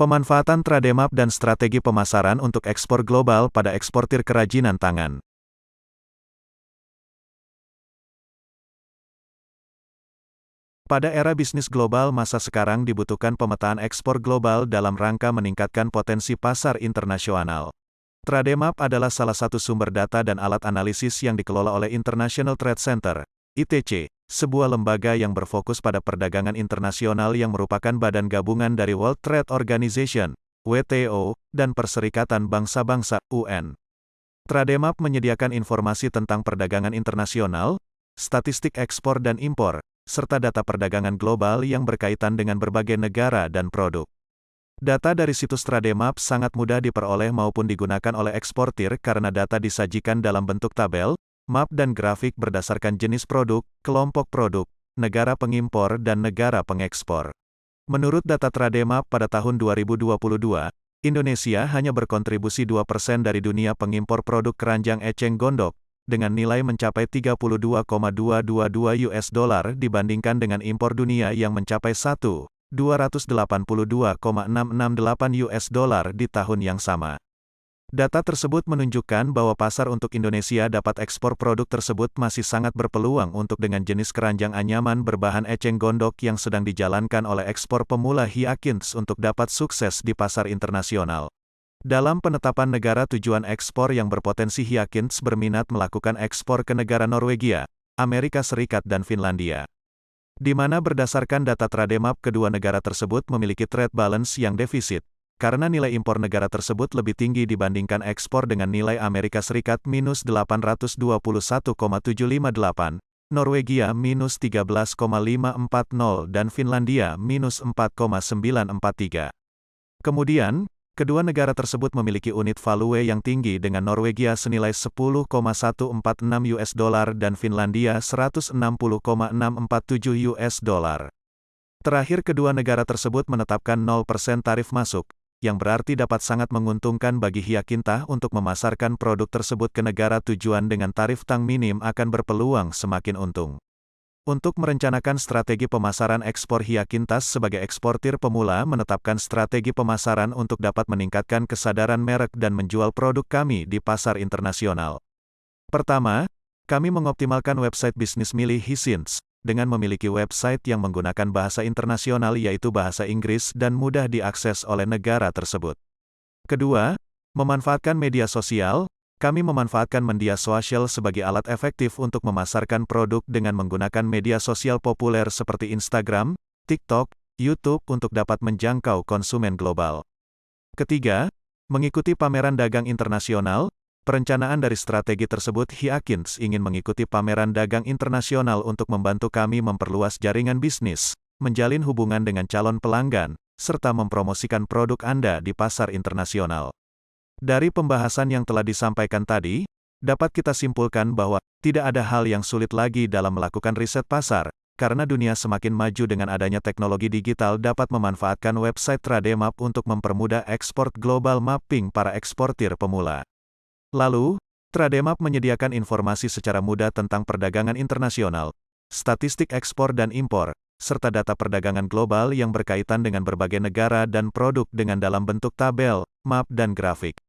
Pemanfaatan Trademap dan strategi pemasaran untuk ekspor global pada eksportir kerajinan tangan. Pada era bisnis global masa sekarang dibutuhkan pemetaan ekspor global dalam rangka meningkatkan potensi pasar internasional. Trademap adalah salah satu sumber data dan alat analisis yang dikelola oleh International Trade Center, ITC, sebuah lembaga yang berfokus pada perdagangan internasional yang merupakan badan gabungan dari World Trade Organization, WTO, dan Perserikatan Bangsa-Bangsa, UN. Trademap menyediakan informasi tentang perdagangan internasional, statistik ekspor dan impor, serta data perdagangan global yang berkaitan dengan berbagai negara dan produk. Data dari situs Trademap sangat mudah diperoleh maupun digunakan oleh eksportir karena data disajikan dalam bentuk tabel, map dan grafik berdasarkan jenis produk, kelompok produk, negara pengimpor dan negara pengekspor. Menurut data Trademap pada tahun 2022, Indonesia hanya berkontribusi 2% dari dunia pengimpor produk keranjang eceng gondok, dengan nilai mencapai 32,222 US dollar dibandingkan dengan impor dunia yang mencapai 282,668 US dollar di tahun yang sama. Data tersebut menunjukkan bahwa pasar untuk Indonesia dapat ekspor produk tersebut masih sangat berpeluang untuk dengan jenis keranjang anyaman berbahan eceng gondok yang sedang dijalankan oleh ekspor pemula Hyakins untuk dapat sukses di pasar internasional. Dalam penetapan negara tujuan ekspor yang berpotensi, Hyakins berminat melakukan ekspor ke negara Norwegia, Amerika Serikat dan Finlandia. Di mana berdasarkan data Trademap kedua negara tersebut memiliki trade balance yang defisit, karena nilai impor negara tersebut lebih tinggi dibandingkan ekspor dengan nilai Amerika Serikat minus 821,758, Norwegia minus 13,540 dan Finlandia minus 4,943. Kemudian, kedua negara tersebut memiliki unit value yang tinggi dengan Norwegia senilai 10,146 US dollar dan Finlandia 160,647 US dollar. Terakhir, kedua negara tersebut menetapkan 0% tarif masuk, yang berarti dapat sangat menguntungkan bagi Hyakintah untuk memasarkan produk tersebut ke negara tujuan dengan tarif tang minim akan berpeluang semakin untung. Untuk merencanakan strategi pemasaran ekspor, Hyakintas sebagai eksportir pemula menetapkan strategi pemasaran untuk dapat meningkatkan kesadaran merek dan menjual produk kami di pasar internasional. Pertama, kami mengoptimalkan website bisnis milik Hisins, dengan memiliki website yang menggunakan bahasa internasional yaitu bahasa Inggris dan mudah diakses oleh negara tersebut. Kedua, memanfaatkan media sosial. Kami memanfaatkan media sosial sebagai alat efektif untuk memasarkan produk dengan menggunakan media sosial populer seperti Instagram, TikTok, YouTube untuk dapat menjangkau konsumen global. Ketiga, mengikuti pameran dagang internasional. Perencanaan dari strategi tersebut, Hyakins ingin mengikuti pameran dagang internasional untuk membantu kami memperluas jaringan bisnis, menjalin hubungan dengan calon pelanggan, serta mempromosikan produk Anda di pasar internasional. Dari pembahasan yang telah disampaikan tadi, dapat kita simpulkan bahwa tidak ada hal yang sulit lagi dalam melakukan riset pasar, karena dunia semakin maju dengan adanya teknologi digital dapat memanfaatkan website Trademap untuk mempermudah ekspor global mapping para eksportir pemula. Lalu, Trademap menyediakan informasi secara mudah tentang perdagangan internasional, statistik ekspor dan impor, serta data perdagangan global yang berkaitan dengan berbagai negara dan produk dengan dalam bentuk tabel, map dan grafik.